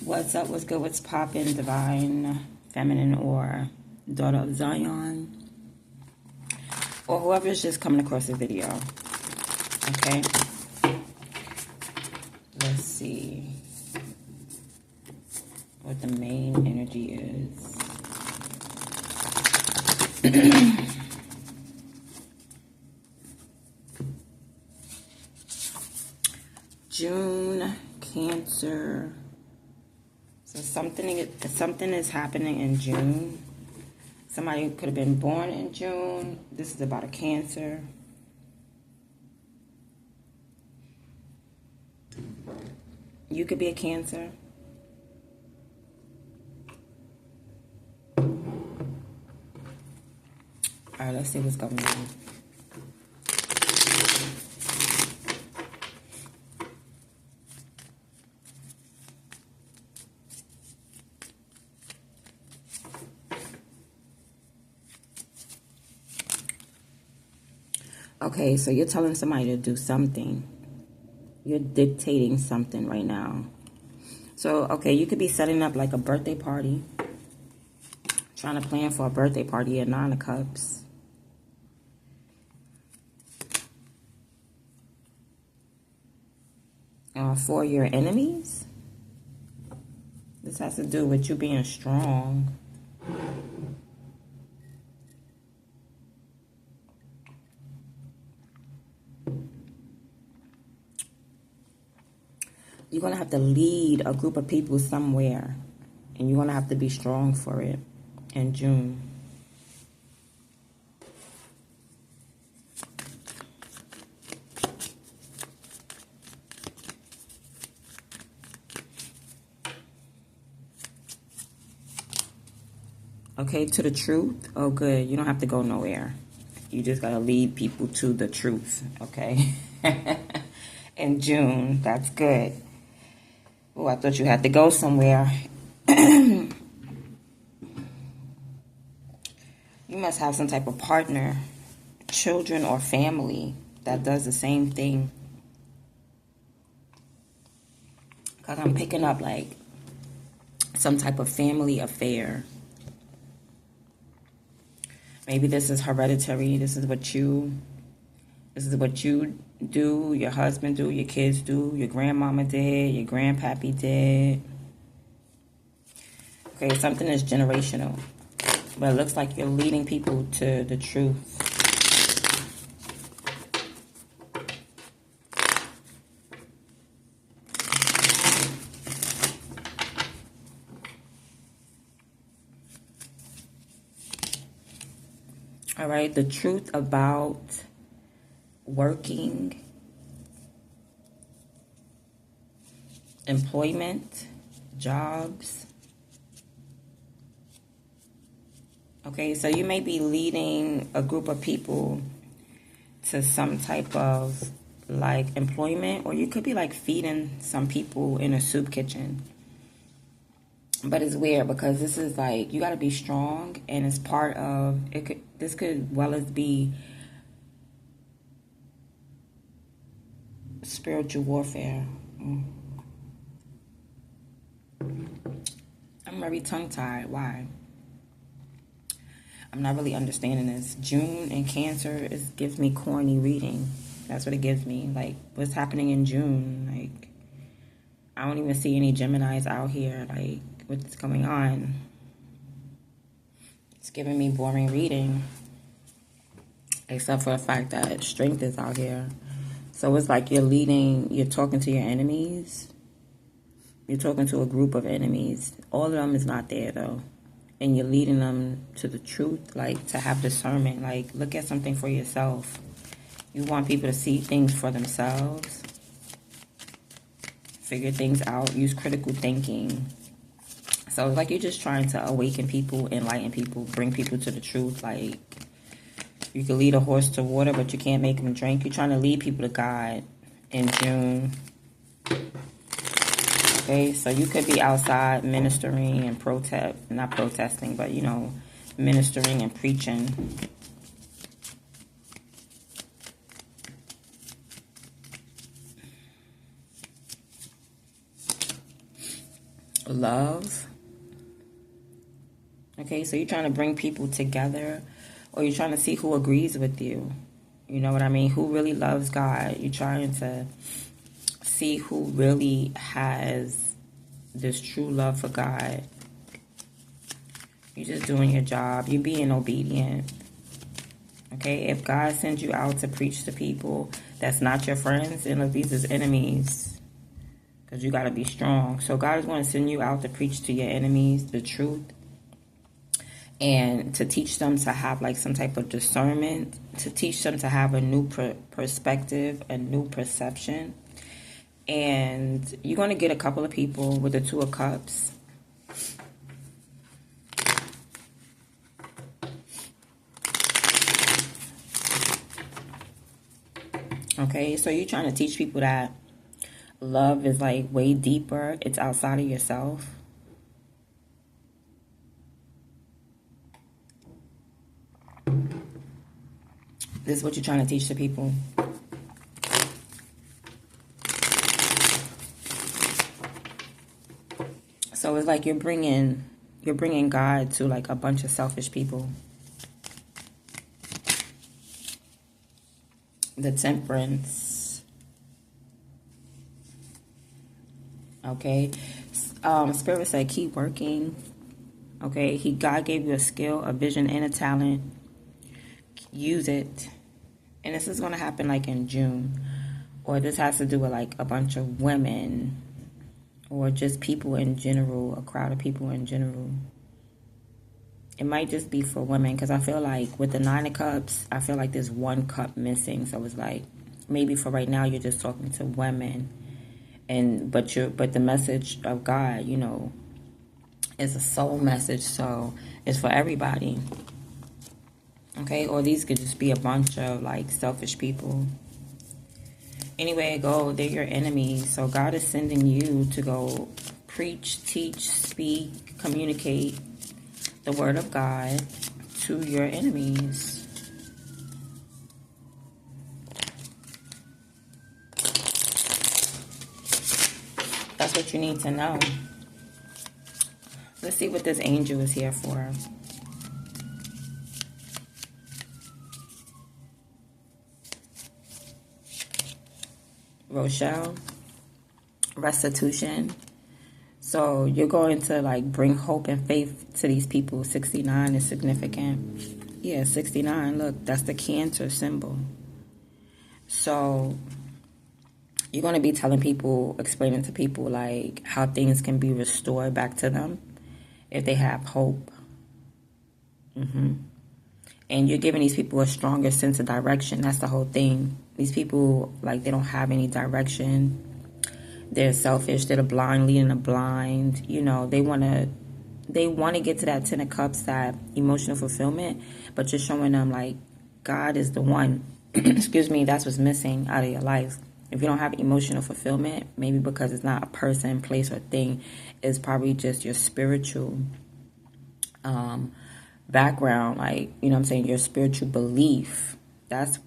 What's up? What's good? What's poppin'? Divine, feminine, or daughter of Zion, or whoever's just coming across the video. Okay. Let's see what the main energy is. June, Cancer. So something is happening in June. Somebody could have been born in June. This is about a Cancer. You could be a Cancer. All right, let's see what's going on. Okay, so you're telling somebody to do something. You're dictating something right now. So, okay, you could be setting up like a birthday party. Trying to plan for a birthday party at 9 of Cups. For your enemies. This has to do with you being strong. You're going to have to lead a group of people somewhere. And you're going to have to be strong for it in June. Okay, to the truth. Oh, good. You don't have to go nowhere. You just got to lead people to the truth. Okay? In June. That's good. Oh, I thought you had to go somewhere. You must have some type of partner, children, or family that does the same thing. Because I'm picking up like some type of family affair. Maybe this is hereditary. This is what you do, your husband do, your kids do, your grandmama did, your grandpappy did. Okay, something is generational. But it looks like you're leading people to the truth. All right, the truth about working, employment, jobs. Okay, so you may be leading a group of people to some type of like employment, or you could be like feeding some people in a soup kitchen. But it's weird because this is like, you got to be strong, and it's part of it. This could well as be spiritual warfare. I'm very tongue-tied. Why? I'm not really understanding this. June and Cancer gives me corny reading. That's what it gives me. Like, what's happening in June? Like, I don't even see any Geminis out here. Like, what's going on? It's giving me boring reading. Except for the fact that strength is out here. So it's like you're talking to your enemies. You're talking to a group of enemies. All of them is not there, though. And you're leading them to the truth, like to have discernment. Like, look at something for yourself. You want people to see things for themselves. Figure things out. Use critical thinking. So it's like you're just trying to awaken people, enlighten people, bring people to the truth. Like, you can lead a horse to water, but you can't make them drink. You're trying to lead people to God in June. Okay, so you could be outside ministering and not protesting, but, you know, ministering and preaching. love. Okay, so you're trying to bring people together, or you're trying to see who agrees with you. You know what I mean? Who really loves God? You're trying to see who really has this true love for God. You're just doing your job. You're being obedient. Okay, if God sends you out to preach to people that's not your friends, then look, these is enemies. Because you got to be strong. So God is going to send you out to preach to your enemies the truth. And to teach them to have like some type of discernment. To teach them to have a new perspective, a new perception. And you're going to get a couple of people with the Two of Cups. Okay, so you're trying to teach people that love is like way deeper. It's outside of yourself. This is what you're trying to teach the people. So it's like you're bringing God to like a bunch of selfish people. The Temperance. Okay. Spirit said keep working. Okay. God gave you a skill, a vision, and a talent. Use it. And this is going to happen like in June. Or this has to do with like a bunch of women. Or just people in general. A crowd of people in general. It might just be for women, because I feel like with the Nine of Cups, I feel like there's one cup missing. So it's like maybe for right now you're just talking to women, but the message of God, you know, is a soul message. So it's for everybody. Okay, or these could just be a bunch of like selfish people. Anyway it goes, they're your enemies. So God is sending you to go preach, teach, speak, communicate the word of God to your enemies. That's what you need to know. Let's see what this angel is here for. Rochelle, restitution. So you're going to like bring hope and faith to these people. 69 is significant. Yeah, 69. Look, that's the Cancer symbol. So you're going to be telling people, explaining to people like how things can be restored back to them if they have hope. And you're giving these people a stronger sense of direction. That's the whole thing. These people, like, they don't have any direction. They're selfish. They're the blind leading the blind. You know, they want to get to that 10 of Cups, that emotional fulfillment, but you're showing them, like, God is the one. Excuse me, that's what's missing out of your life. If you don't have emotional fulfillment, maybe because it's not a person, place, or thing, it's probably just your spiritual background, like, you know what I'm saying, your spiritual belief. That's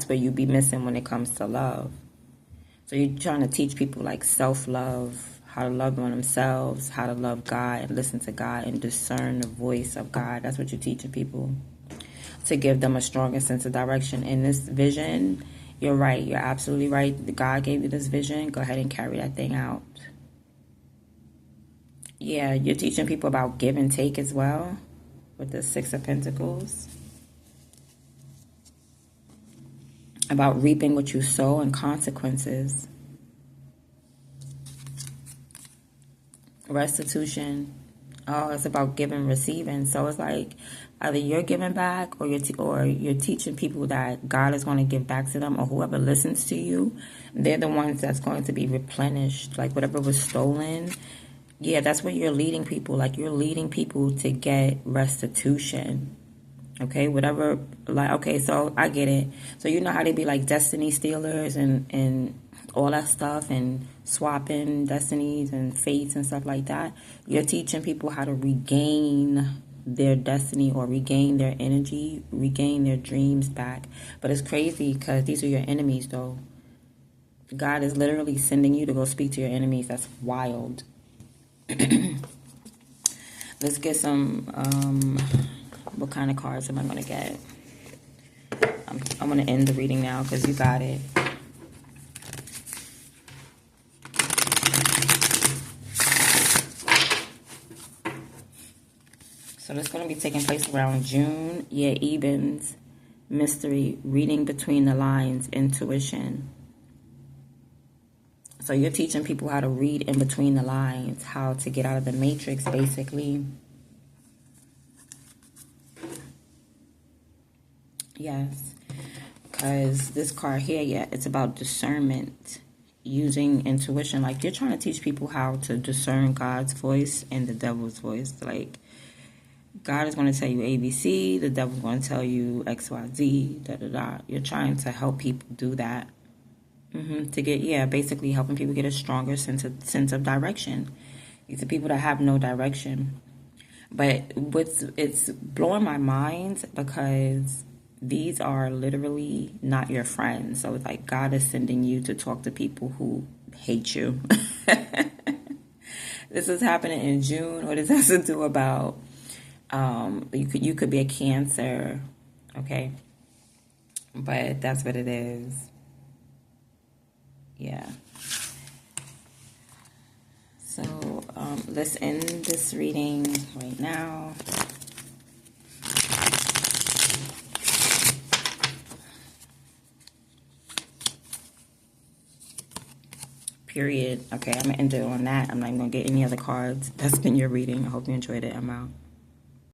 where you be missing when it comes to love. So you're trying to teach people like self-love, how to love on themselves, how to love God and listen to God and discern the voice of God. That's what you're teaching people, to give them a stronger sense of direction. In this vision, you're right. You're absolutely right. God gave you this vision. Go ahead and carry that thing out. Yeah, you're teaching people about give and take as well with the Six of Pentacles. About reaping what you sow and consequences. Restitution. Oh, it's about giving and receiving. So it's like either you're giving back or you're teaching people that God is going to give back to them, or whoever listens to you, they're the ones that's going to be replenished. Like whatever was stolen. Yeah, that's where you're leading people. Like you're leading people to get restitution. Okay, whatever, like, okay, so I get it. So you know how they be like destiny stealers and all that stuff, and swapping destinies and fates and stuff like that. You're teaching people how to regain their destiny, or regain their energy, regain their dreams back. But it's crazy because these are your enemies, though. God is literally sending you to go speak to your enemies. That's wild. Let's get some, what kind of cards am I going to get? I'm going to end the reading now because you got it. So this is going to be taking place around June. Yeah, Evens, mystery, reading between the lines, intuition. So you're teaching people how to read in between the lines, how to get out of the matrix, basically. Yes, because this card here, yeah, it's about discernment, using intuition. Like, you're trying to teach people how to discern God's voice and the devil's voice. Like, God is going to tell you ABC, the devil's going to tell you XYZ, da-da-da. You're trying to help people do that. To get, yeah, basically helping people get a stronger sense of direction. These are people that have no direction. But it's blowing my mind because these are literally not your friends. So it's like God is sending you to talk to people who hate you. This is happening in June. What does that have to do about? You could be a Cancer, okay? But that's what it is. Yeah. So let's end this reading right now. Period. Okay, I'm going to end it on that. I'm not even going to get any other cards. That's been your reading. I hope you enjoyed it. I'm out.